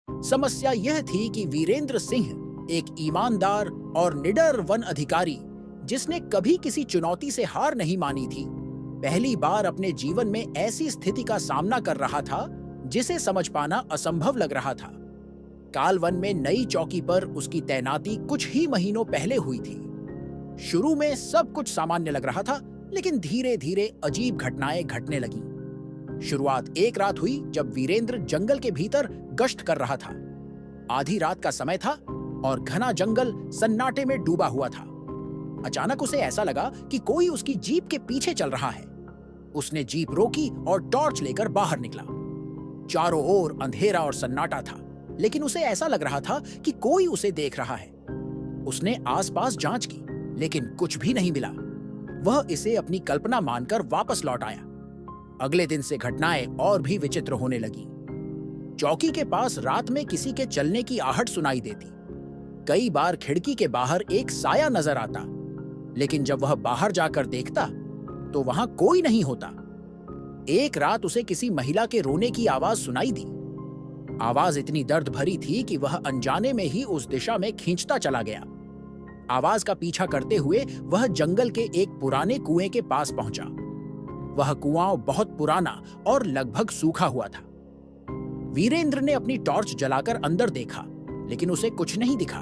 समस्या यह थी कि वीरेंद्र सिंह एक ईमानदार और निडर वन अधिकारी, जिसने कभी किसी चुनौती से हार नहीं मानी थी, पहली बार अपने जीवन में ऐसी स्थिति का सामना कर रहा था जिसे समझ पाना असंभव लग रहा था। कालवन में नई चौकी पर उसकी तैनाती कुछ ही महीनों पहले हुई थी। शुरू में सब कुछ सामान्य लग रहा था, लेकिन धीरे धीरे अजीब घटनाएं घटने लगीं। शुरुआत एक रात हुई जब वीरेंद्र जंगल के भीतर गश्त कर रहा था। आधी रात का समय था और घना जंगल सन्नाटे में डूबा हुआ था। अचानक उसे ऐसा लगा कि कोई उसकी जीप के पीछे चल रहा है। उसने जीप रोकी और टॉर्च लेकर बाहर निकला। चारों ओर अंधेरा और सन्नाटा था, लेकिन उसे ऐसा लग रहा था कि कोई उसे देख रहा है। उसने आसपास जांच की, लेकिन कुछ भी नहीं मिला। वह इसे अपनी कल्पना मानकर वापस लौट आया। अगले दिन से घटनाएं और भी विचित्र होने लगी। चौकी के पास रात में किसी के चलने की आहट सुनाई देती। कई बार खिड़की के बाहर एक साया नजर आता, लेकिन जब वह बाहर जाकर देखता तो वहां कोई नहीं होता। एक रात उसे किसी महिला के रोने की आवाज सुनाई दी। आवाज इतनी दर्द भरी थी कि वह अनजाने में ही उस दिशा में खींचता चला गया। आवाज का पीछा करते हुए वह जंगल के एक पुराने कुएं के पास पहुंचा। वह कुआं बहुत पुराना और लगभग सूखा हुआ था। वीरेंद्र ने अपनी टॉर्च जलाकर अंदर देखा, लेकिन उसे कुछ नहीं दिखा।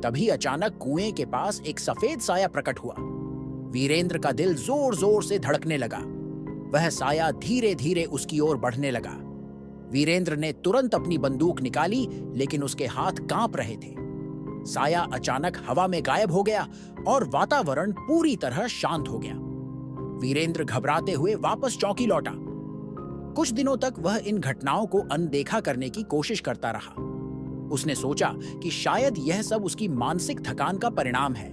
तभी अचानक कुएं के पास एक सफेद साया प्रकट हुआ। वीरेंद्र का दिल जोर जोर से धड़कने लगा। वह साया धीरे धीरे उसकी ओर बढ़ने लगा। वीरेंद्र ने तुरंत अपनी बंदूक निकाली, लेकिन उसके हाथ कांप रहे थे। साया अचानक हवा में गायब हो गया और वातावरण पूरी तरह शांत हो गया। वीरेंद्र घबराते हुए वापस चौकी लौटा। कुछ दिनों तक वह इन घटनाओं को अनदेखा करने की कोशिश करता रहा। उसने सोचा कि शायद यह सब उसकी मानसिक थकान का परिणाम है,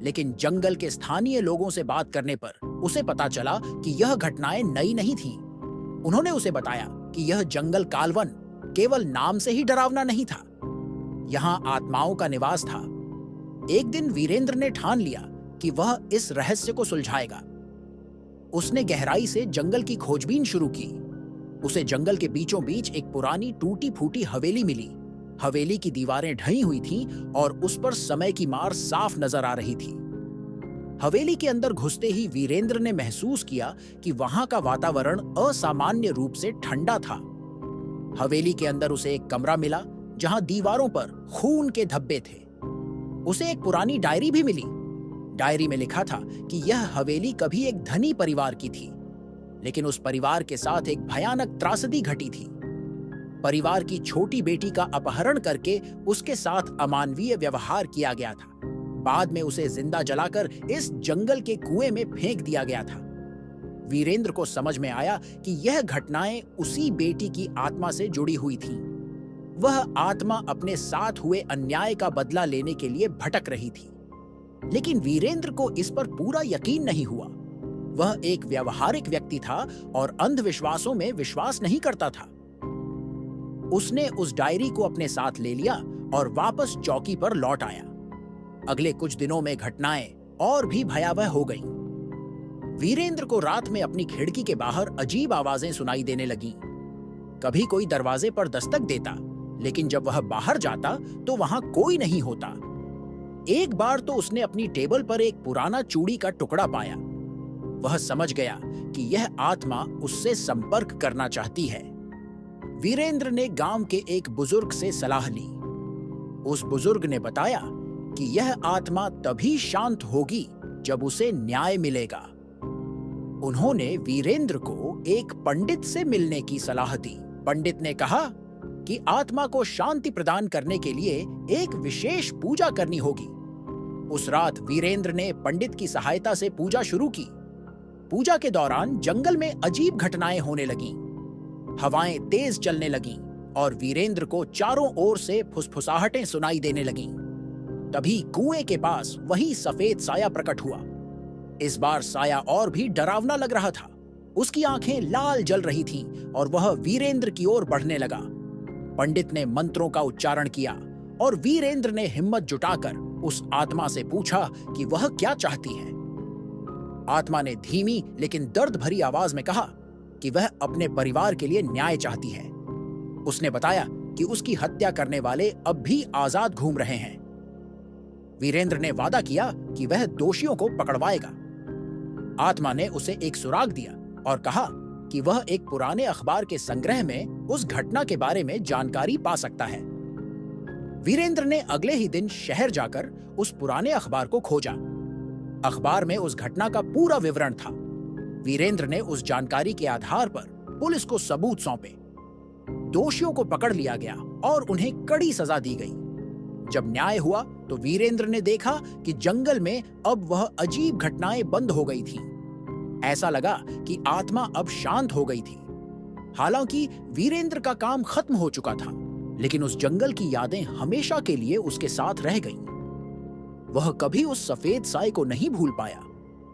लेकिन जंगल के स्थानीय लोगों से बात करने पर उसे पता चला कि यह घटनाएं नई नहीं थीं। उन्होंने उसे बताया कि यह जंगल कालवन केवल नाम से ही डरावना नहीं था। यहाँ आत्माओं का निवास था। एक दिन वीरेंद्र ने ठान लिया कि वह इस रहस्य को सुलझाएगा। उसने गहराई से जंगल की खोजबीन शुरू की। उसे जंगल के बीचों बीच एक पुरानी टूटी फूटी हवेली मिली। हवेली की दीवारें ढही हुई थीं और उस पर समय की मार साफ नजर आ रही थी। हवेली के अंदर घुसते ही वीरेंद्र ने महसूस किया कि वहां का वातावरण असामान्य रूप से ठंडा था। हवेली के अंदर उसे एक कमरा मिला जहां दीवारों पर खून के धब्बे थे। उसे एक पुरानी डायरी भी मिली। डायरी में लिखा था कि यह हवेली कभी एक धनी परिवार की थी, लेकिन उस परिवार के साथ एक भयानक त्रासदी घटी थी। परिवार की छोटी बेटी का अपहरण करके उसके साथ अमानवीय व्यवहार किया गया था। बाद में उसे जिंदा जलाकर इस जंगल के कुएं में फेंक दिया गया था। वीरेंद्र को समझ में आया कि यह घटनाएं उसी बेटी की आत्मा से जुड़ी हुई थीं। वह आत्मा अपने साथ हुए अन्याय का बदला लेने के लिए भटक रही थी, लेकिन वीरेंद्र को इस पर पूरा यकीन नहीं हुआ। वह एक व्यावहारिक व्यक्ति था और अंधविश्वासों में विश्वास नहीं करता था। उसने उस डायरी को अपने साथ ले लिया और वापस चौकी पर लौट आया। अगले कुछ दिनों में घटनाएं और भी भयावह हो गईं। वीरेंद्र को रात में अपनी खिड़की के बाहर अजीब आवाजें सुनाई देने लगीं। कभी कोई दरवाजे पर दस्तक देता, लेकिन जब वह बाहर जाता तो वहां कोई नहीं होता। एक बार तो उसने अपनी टेबल पर एक पुराना चूड़ी का टुकड़ा पाया। वह समझ गया कि यह आत्मा उससे संपर्क करना चाहती है। वीरेंद्र ने गांव के एक बुजुर्ग से सलाह ली। उस बुजुर्ग ने बताया कि यह आत्मा तभी शांत होगी जब उसे न्याय मिलेगा। उन्होंने वीरेंद्र को एक पंडित से मिलने की सलाह दी। पंडित ने कहा कि आत्मा को शांति प्रदान करने के लिए एक विशेष पूजा करनी होगी। उस रात वीरेंद्र ने पंडित की सहायता से पूजा शुरू की। पूजा के दौरान जंगल में अजीब घटनाएं होने लगीं। हवाएं तेज चलने लगीं और वीरेंद्र को चारों ओर से फुसफुसाहटें सुनाई देने लगीं। तभी कुएं के पास वही सफेद साया प्रकट हुआ। इस बार साया और भी डरावना लग रहा था। उसकी आंखें लाल जल रही थीं और वह वीरेंद्र की ओर बढ़ने लगा। पंडित ने मंत्रों का उच्चारण किया और वीरेंद्र ने हिम्मत जुटाकर उस आत्मा से पूछा कि वह क्या चाहती है। आत्मा ने धीमी लेकिन दर्द भरी आवाज में कहा कि वह अपने परिवार के लिए न्याय चाहती है। उसने बताया कि उसकी हत्या करने वाले अब भी आजाद घूम रहे हैं। वीरेंद्र ने वादा किया कि वह दोषियों को पकड़वाएगा। आत्मा ने उसे एक सुराग दिया और कहा कि वह एक पुराने अखबार के संग्रह में उस घटना के बारे में जानकारी पा सकता है। वीरेंद्र ने अगले ही दिन शहर जाकर उस पुराने अखबार को खोजा। अखबार में उस घटना का पूरा विवरण था। वीरेंद्र ने उस जानकारी के आधार पर पुलिस को सबूत सौंपे। दोषियों को पकड़ लिया गया और उन्हें कड़ी सजा दी गई। जब न्याय हुआ तो वीरेंद्र ने देखा कि जंगल में अब वह अजीब घटनाएं बंद हो गई थीं। ऐसा लगा कि आत्मा अब शांत हो गई थी। हालांकि वीरेंद्र का काम खत्म हो चुका था, लेकिन उस जंगल की यादें हमेशा के लिए उसके साथ रह गईं। वह कभी उस सफेद साए को नहीं भूल पाया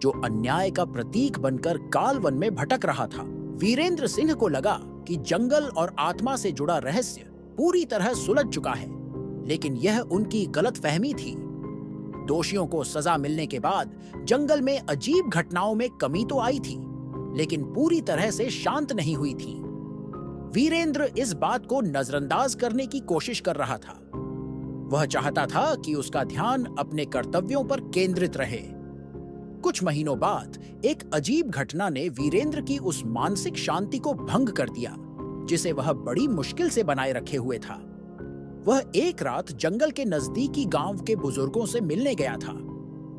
जो अन्याय का प्रतीक बनकर कालवन में भटक रहा था। वीरेंद्र सिंह को लगा कि जंगल और आत्मा से जुड़ा रहस्य पूरी तरह सुलझ चुका है, लेकिन यह उनकी गलतफहमी थी। दोषियों को सजा मिलने के बाद जंगल में अजीब घटनाओं में कमी तो आई थी, लेकिन पूरी तरह से शांत नहीं हुई थी। वीरेंद्र इस बात को नजरअंदाज करने की कोशिश कर रहा था। वह चाहता था कि उसका ध्यान अपने कर्तव्यों पर केंद्रित रहे। कुछ महीनों बाद एक अजीब घटना ने वीरेंद्र की उस मानसिक शांति को भंग कर दिया जिसे वह बड़ी मुश्किल से बनाए रखे हुए था। वह एक रात जंगल के नजदीकी गांव के बुजुर्गों से मिलने गया था।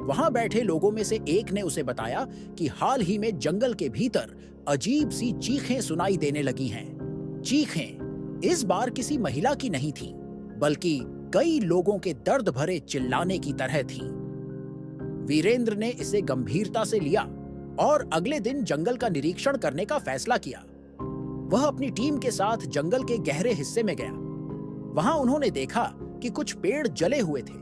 वहां बैठे लोगों में से एक ने उसे बताया कि हाल ही में जंगल के भीतर अजीब सी चीखें सुनाई देने लगी हैं। चीखें इस बार किसी महिला की नहीं थीं, बल्कि कई लोगों के दर्द भरे चिल्लाने की तरह थीं। वीरेंद्र ने इसे गंभीरता से लिया और अगले दिन जंगल का निरीक्षण करने का फैसला किया। वह अपनी टीम के साथ जंगल के गहरे हिस्से में गया। वहां उन्होंने देखा कि कुछ पेड़ जले हुए थे,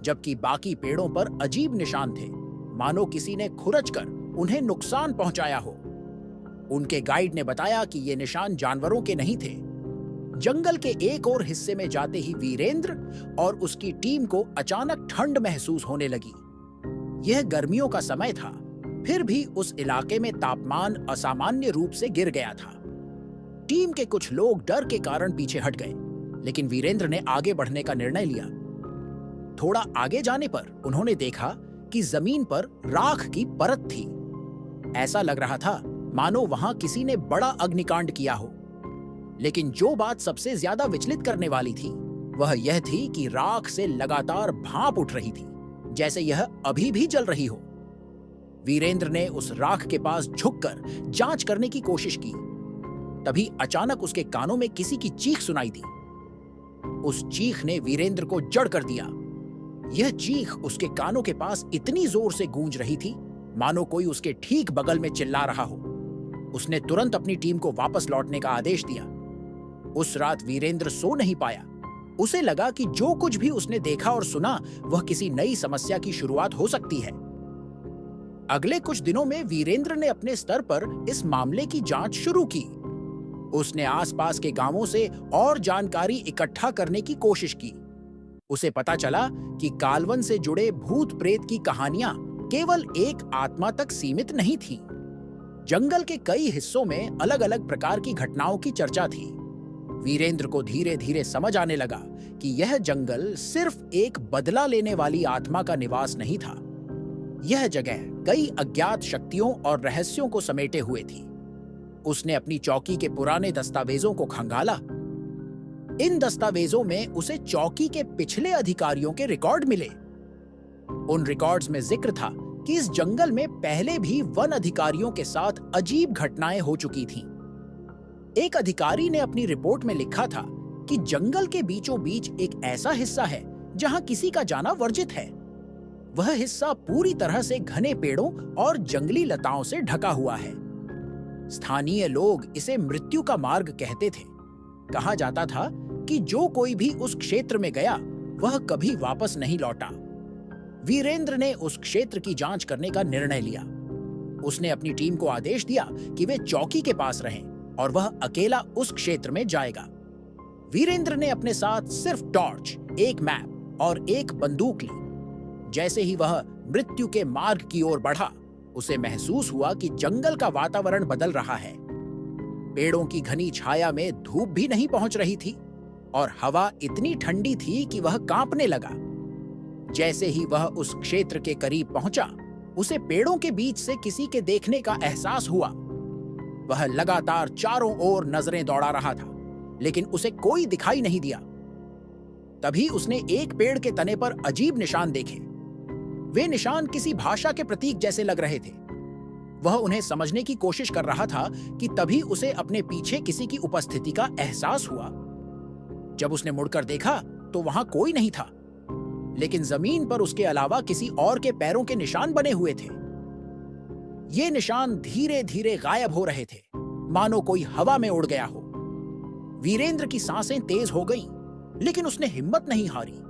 जबकि बाकी पेड़ों पर अजीब निशान थे, मानो किसी ने खुरचकर उन्हें नुकसान पहुंचाया हो। उनके गाइड ने बताया कि ये निशान जानवरों के नहीं थे। जंगल के एक और हिस्से में जाते ही वीरेंद्र और उसकी टीम को अचानक ठंड महसूस होने लगी। यह गर्मियों का समय था, फिर भी उस इलाके में तापमान असामान्य रूप से गिर गया था। टीम के कुछ लोग डर के कारण पीछे हट गए, लेकिन वीरेंद्र ने आगे बढ़ने का निर्णय लिया। थोड़ा आगे जाने पर उन्होंने देखा कि जमीन पर राख की परत थी। ऐसा लग रहा था मानो वहां किसी ने बड़ा अग्निकांड किया हो। लेकिन जो बात सबसे ज्यादा विचलित करने वाली थी वह यह थी कि राख से लगातार भाप उठ रही थी, जैसे यह अभी भी जल रही हो। वीरेंद्र ने उस राख के पास झुककर जांच करने की कोशिश की। तभी अचानक उसके कानों में किसी की चीख सुनाई दी। उस चीख ने वीरेंद्र को जड़ कर दिया। यह चीख उसके कानों के पास इतनी जोर से गूंज रही थी मानो कोई उसके ठीक बगल में चिल्ला रहा हो। उसने तुरंत अपनी टीम को वापस लौटने का आदेश दिया। उस रात वीरेंद्र सो नहीं पाया। उसे लगा कि जो कुछ भी उसने देखा और सुना वह किसी नई समस्या की शुरुआत हो सकती है। अगले कुछ दिनों में वीरेंद्र ने अपने स्तर पर इस मामले की जांच शुरू की। उसने आसपास के गांवों से और जानकारी इकट्ठा करने की कोशिश की। उसे पता चला कि कालवन से जुड़े भूत प्रेत की कहानियां केवल एक आत्मा तक सीमित नहीं थीं। जंगल के कई हिस्सों में अलग अलग प्रकार की घटनाओं की चर्चा थी। वीरेंद्र को धीरे धीरे समझ आने लगा कि यह जंगल सिर्फ एक बदला लेने वाली आत्मा का निवास नहीं था। यह जगह कई अज्ञात शक्तियों और रहस्यों को समेटे हुए थी। उसने अपनी चौकी के पुराने दस्तावेजों को खंगाला। इन दस्तावेजों में उसे चौकी के पिछले अधिकारियों के रिकॉर्ड मिले। उन रिकॉर्ड्स में जिक्र था कि इस जंगल में पहले भी वन अधिकारियों के साथ अजीब घटनाएं हो चुकी थीं। एक अधिकारी ने अपनी रिपोर्ट में लिखा था कि जंगल के बीचों बीच एक ऐसा हिस्सा है जहां किसी का जाना वर्जित है। वह हिस्सा पूरी तरह से घने पेड़ों और जंगली लताओं से ढका हुआ है। स्थानीय लोग इसे मृत्यु का मार्ग कहते थे। कहा जाता था कि जो कोई भी उस क्षेत्र में गया वह कभी वापस नहीं लौटा। वीरेंद्र ने उस क्षेत्र की जांच करने का निर्णय लिया। उसने अपनी टीम को आदेश दिया कि वे चौकी के पास रहें और वह अकेला उस क्षेत्र में जाएगा। वीरेंद्र ने अपने साथ सिर्फ टॉर्च, एक मैप और एक बंदूक ली। जैसे ही वह मृत्यु के मार्ग की ओर बढ़ा, उसे महसूस हुआ कि जंगल का वातावरण बदल रहा है। पेड़ों की घनी छाया में धूप भी नहीं पहुंच रही थी और हवा इतनी ठंडी थी कि वह कांपने लगा। जैसे ही वह उस क्षेत्र के करीब पहुंचा, उसे पेड़ों के बीच से किसी के देखने का एहसास हुआ। वह लगातार चारों ओर नजरें दौड़ा रहा था, लेकिन उसे कोई दिखाई नहीं दिया। तभी उसने एक पेड़ के तने पर अजीब निशान देखे। वे निशान किसी भाषा के प्रतीक जैसे लग रहे थे। वह उन्हें समझने की कोशिश कर रहा था कि तभी उसे अपने पीछे किसी की उपस्थिति का एहसास हुआ। जब उसने मुड़कर देखा तो वहां कोई नहीं था, लेकिन जमीन पर उसके अलावा किसी और के पैरों के निशान बने हुए थे। ये निशान धीरे धीरे गायब हो रहे थे, मानो कोई हवा में उड़ गया हो। वीरेंद्र की सांसें तेज हो गईं, लेकिन उसने हिम्मत नहीं हारी।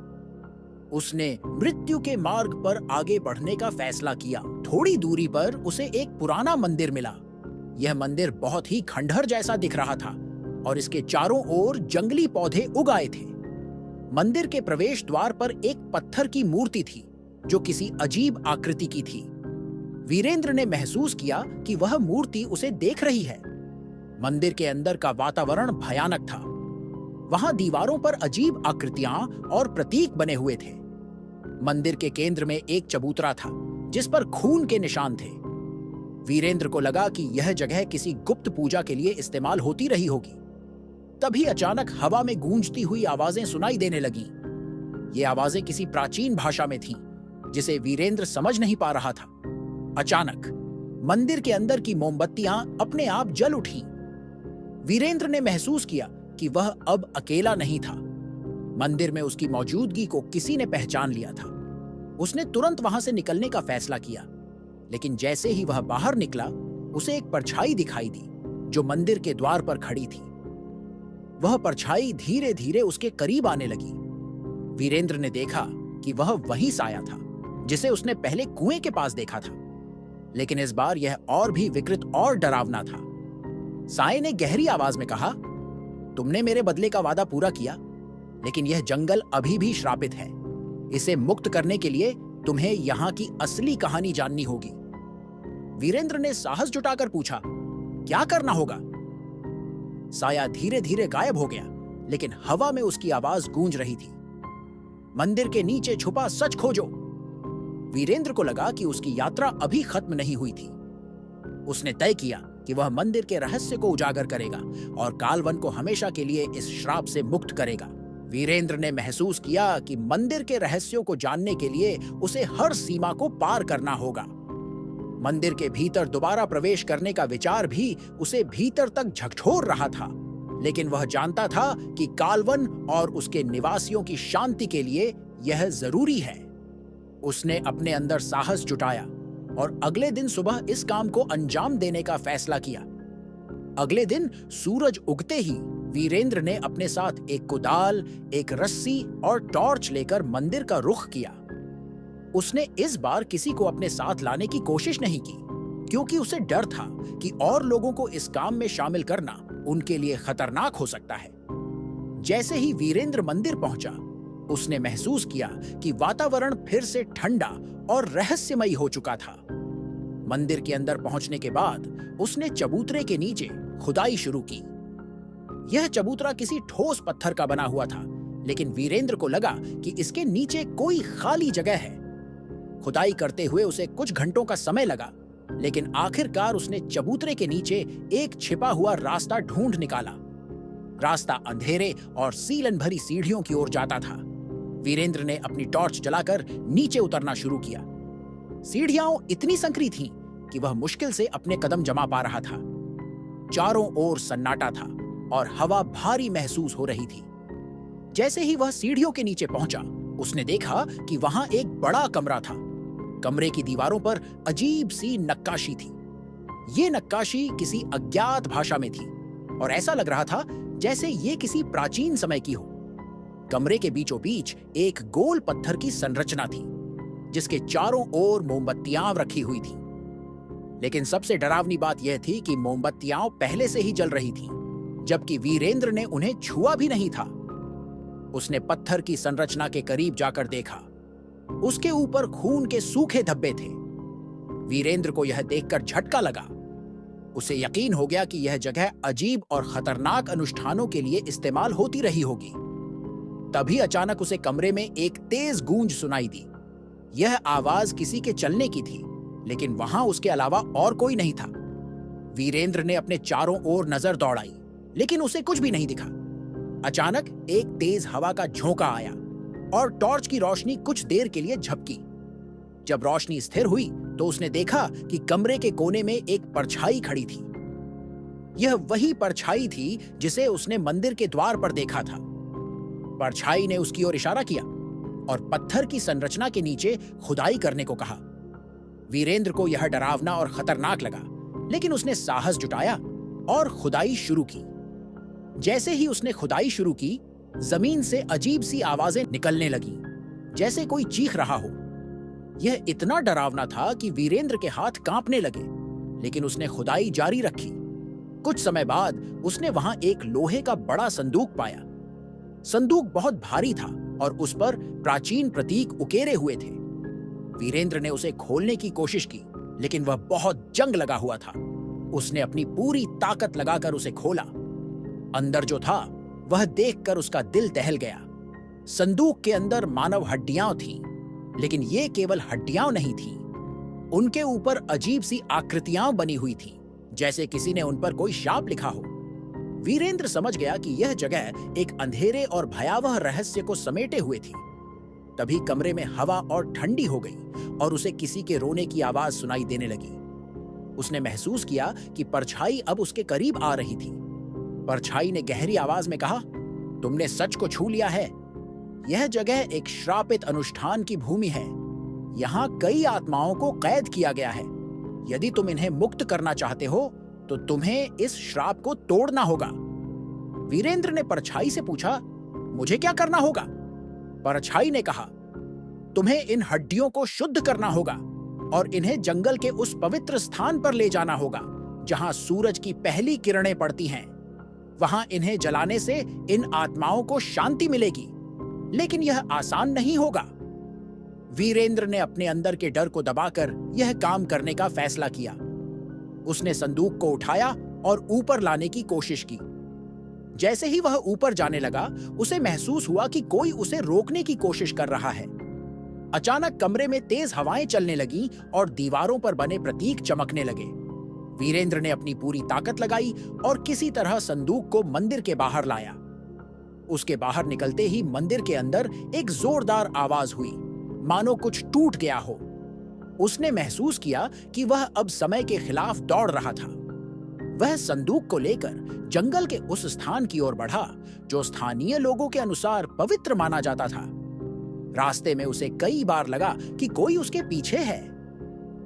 उसने मृत्यु के मार्ग पर आगे बढ़ने का फैसला किया। थोड़ी दूरी पर उसे एक पुराना मंदिर मिला। यह मंदिर बहुत ही खंडहर जैसा दिख रहा था और इसके चारों ओर जंगली पौधे उग आए थे। मंदिर के प्रवेश द्वार पर एक पत्थर की मूर्ति थी जो किसी अजीब आकृति की थी। वीरेंद्र ने महसूस किया कि वह मूर्ति उसे देख रही है। मंदिर के अंदर का वातावरण भयानक था। वहां दीवारों पर अजीब आकृतियां और प्रतीक बने हुए थे। मंदिर के केंद्र में एक चबूतरा था जिस पर खून के निशान थे। वीरेंद्र को लगा कि यह जगह किसी गुप्त पूजा के लिए इस्तेमाल होती रही होगी। तभी अचानक हवा में गूंजती हुई आवाजें सुनाई देने लगीं। ये आवाजें किसी प्राचीन भाषा में थीं, जिसे वीरेंद्र समझ नहीं पा रहा था। अचानक मंदिर के अंदर की मोमबत्तियां अपने आप जल उठीं। वीरेंद्र ने महसूस किया कि वह अब अकेला नहीं था। मंदिर में उसकी मौजूदगी को किसी ने पहचान लिया था। उसने तुरंत वहां से निकलने का फैसला किया, लेकिन जैसे ही वह बाहर निकला, उसे एक परछाई दिखाई दी जो मंदिर के द्वार पर खड़ी थी। वह परछाई धीरे धीरे उसके करीब आने लगी। वीरेंद्र ने देखा कि वह वही साया था जिसे उसने पहले कुएं के पास देखा था, लेकिन इस बार यह और भी विकृत और डरावना था। साये ने गहरी आवाज में कहा, तुमने मेरे बदले का वादा पूरा किया, लेकिन यह जंगल अभी भी श्रापित है। इसे मुक्त करने के लिए तुम्हें यहाँ की असली कहानी जाननी होगी। वीरेंद्र ने साहस जुटाकर पूछा, क्या करना होगा? साया धीरे धीरे गायब हो गया, लेकिन हवा में उसकी आवाज गूंज रही थी, मंदिर के नीचे छुपा सच खोजो। वीरेंद्र को लगा कि उसकी यात्रा अभी खत्म नहीं हुई थी। उसने तय किया कि वह मंदिर के रहस्य को उजागर करेगा और कालवन को हमेशा के लिए इस श्राप से मुक्त करेगा। वीरेंद्र ने महसूस किया कि मंदिर के रहस्यों को जानने के लिए उसे हर सीमा को पार करना होगा। मंदिर के भीतर दोबारा प्रवेश करने का विचार भी उसे भीतर तक झकझोर रहा था, लेकिन वह जानता था कि कालवन और उसके निवासियों की शांति के लिए यह जरूरी है। उसने अपने अंदर साहस जुटाया और अगले दिन सुबह इस काम को अंजाम देने का फैसला किया। अगले दिन सूरज उगते ही वीरेंद्र ने अपने साथ एक कुदाल, एक रस्सी और टॉर्च लेकर मंदिर का रुख किया। उसने इस बार किसी को अपने साथ लाने की कोशिश नहीं की, क्योंकि उसे डर था कि और लोगों को इस काम में शामिल करना उनके लिए खतरनाक हो सकता है। जैसे ही वीरेंद्र मंदिर पहुंचा, उसने महसूस किया कि वातावरण फिर से ठंडा और रहस्यमयी हो चुका था। मंदिर के अंदर पहुंचने के बाद उसने चबूतरे के नीचे खुदाई शुरू की। यह चबूतरा किसी ठोस पत्थर का बना हुआ था, लेकिन वीरेंद्र को लगा कि इसके नीचे कोई खाली जगह है। खुदाई करते हुए उसे कुछ घंटों का समय लगा, लेकिन आखिरकार उसने चबूतरे के नीचे एक छिपा हुआ रास्ता ढूंढ निकाला। रास्ता अंधेरे और सीलन भरी सीढ़ियों की ओर जाता था। वीरेंद्र ने अपनी टॉर्च जलाकर नीचे उतरना शुरू किया। सीढ़ियां इतनी संकरी थीं कि वह मुश्किल से अपने कदम जमा पा रहा था। चारों ओर सन्नाटा था और हवा भारी महसूस हो रही थी। जैसे ही वह सीढ़ियों के नीचे पहुंचा, उसने देखा कि वहां एक बड़ा कमरा था। कमरे की दीवारों पर अजीब सी नक्काशी थी। ये नक्काशी किसी अज्ञात भाषा में थी और ऐसा लग रहा था जैसे ये किसी प्राचीन समय की हो। कमरे के बीचों बीच एक गोल पत्थर की संरचना थी, जिसके चारों ओर मोमबत्तियां रखी हुई थी। लेकिन सबसे डरावनी बात यह थी कि मोमबत्तियां पहले से ही जल रही थीं, जबकि वीरेंद्र ने उन्हें छुआ भी नहीं था। उसने पत्थर की संरचना के करीब जाकर देखा। उसके ऊपर खून के सूखे धब्बे थे। वीरेंद्र को यह देखकर झटका लगा। उसे यकीन हो गया कि यह जगह अजीब और खतरनाक अनुष्ठानों के लिए इस्तेमाल होती रही होगी। तभी अचानक उसे कमरे में एक तेज गूंज सुनाई दी। यह आवाज किसी के चलने की थी, लेकिन वहां उसके अलावा और कोई नहीं था। वीरेंद्र ने अपने चारों ओर नजर दौड़ाई, लेकिन उसे कुछ भी नहीं दिखा। अचानक एक तेज हवा का झोंका आया और टॉर्च की रोशनी कुछ देर के लिए झपकी। जब रोशनी स्थिर हुई तो उसने देखा कि कमरे के कोने में एक परछाई खड़ी थी। यह वही परछाई थी जिसे उसने मंदिर के द्वार पर देखा था। परछाई ने उसकी ओर इशारा किया और पत्थर की संरचना के नीचे खुदाई करने को कहा। वीरेंद्र को यह डरावना और खतरनाक लगा, लेकिन उसने साहस जुटाया और खुदाई शुरू की। जैसे ही उसने खुदाई शुरू की, जमीन से अजीब सी आवाजें निकलने लगीं, जैसे कोई चीख रहा हो। यह इतना डरावना था कि वीरेंद्र के हाथ कांपने लगे, लेकिन उसने खुदाई जारी रखी। कुछ समय बाद उसने वहां एक लोहे का बड़ा संदूक पाया। संदूक बहुत भारी था और उस पर प्राचीन प्रतीक उकेरे हुए थे। वीरेंद्र ने उसे खोलने की कोशिश की, लेकिन वह बहुत जंग लगा हुआ था। उसने अपनी पूरी ताकत लगाकर उसे खोला। अंदर जो था वह देखकर उसका दिल दहल गया। संदूक के अंदर मानव हड्डियां थीं, लेकिन ये केवल हड्डियां नहीं थीं। उनके ऊपर अजीब सी आकृतियां बनी हुई थीं, जैसे किसी ने उन पर कोई शाप लिखा हो। वीरेंद्र समझ गया कि यह जगह एक अंधेरे और भयावह रहस्य को समेटे हुए थी। तभी कमरे में हवा और ठंडी हो गई और उसे किसी के रोने की आवाज सुनाई देने लगी। उसने महसूस किया कि परछाई अब उसके करीब आ रही थी। परछाई ने गहरी आवाज में कहा, तुमने सच को छू लिया है। यह जगह एक श्रापित अनुष्ठान की भूमि है। यहाँ कई आत्माओं को कैद किया गया है। यदि तुम इन्हें मुक्त करना चाहते हो तो तुम्हें इस श्राप को तोड़ना होगा। वीरेंद्र ने परछाई से पूछा, मुझे क्या करना होगा? परछाई ने कहा, तुम्हें इन हड्डियों को शुद्ध करना होगा और इन्हें जंगल के उस पवित्र स्थान पर ले जाना होगा जहां सूरज की पहली किरणें पड़ती हैं। वहां इन्हें जलाने से इन आत्माओं को शांति मिलेगी, लेकिन यह आसान नहीं होगा। वीरेंद्र ने अपने अंदर के डर को दबाकर यह काम करने का फैसला किया। उसने संदूक को उठाया और ऊपर लाने की कोशिश की। जैसे ही वह ऊपर जाने लगा, उसे महसूस हुआ कि कोई उसे रोकने की कोशिश कर रहा है। अचानक कमरे में तेज हवाएं चलने लगीं और दीवारों पर बने प्रतीक चमकने लगे। वीरेंद्र ने अपनी पूरी ताकत लगाई और किसी तरह संदूक को मंदिर के बाहर लाया। उसके बाहर निकलते ही मंदिर के अंदर एक जोरदार आवाज हुई, मानो कुछ टूट गया हो। उसने महसूस किया कि वह अब समय के खिलाफ दौड़ रहा था। वह संदूक को लेकर जंगल के उस स्थान की ओर बढ़ा जो स्थानीय लोगों के अनुसार पवित्र माना जाता था। रास्ते में उसे कई बार लगा कि कोई उसके पीछे है।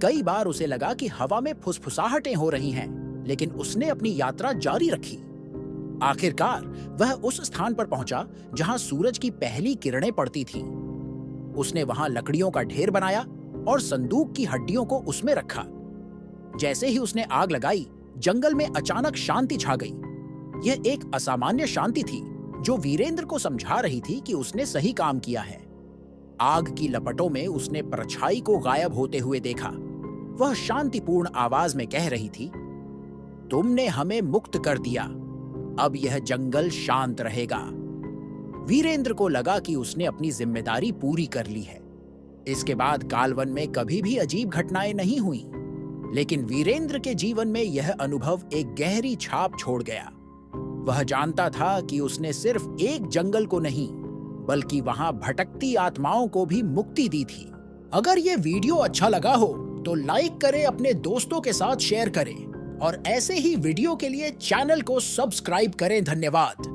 कई बार उसे लगा कि हवा में फुसफुसाहटें हो रही हैं, लेकिन उसने अपनी यात्रा जारी रखी। आखिरकार वह उस स्थान पर पहुंचा जहां सूरज की पहली किरणें पड़ती थीं। उसने वहां लकड़ियों का ढेर बनाया और संदूक की हड्डियों को उसमें रखा। जैसे ही उसने आग लगाई, जंगल में अचानक शांति छा गई। यह एक असामान्य शांति थी जो वीरेंद्र को समझा रही थी कि उसने सही काम किया है। आग की लपटों में उसने परछाई को गायब होते हुए देखा। वह शांतिपूर्ण आवाज में कह रही थी, तुमने हमें मुक्त कर दिया, अब यह जंगल शांत रहेगा। वीरेंद्र को लगा कि उसने अपनी जिम्मेदारी पूरी कर ली है। इसके बाद कालवन में कभी भी अजीब घटनाएं नहीं हुई, लेकिन वीरेंद्र के जीवन में यह अनुभव एक गहरी छाप छोड़ गया। वह जानता था कि उसने सिर्फ एक जंगल को नहीं, बल्कि वहां भटकती आत्माओं को भी मुक्ति दी थी। अगर ये वीडियो अच्छा लगा हो तो लाइक करें, अपने दोस्तों के साथ शेयर करें और ऐसे ही वीडियो के लिए चैनल को सब्सक्राइब करें। धन्यवाद।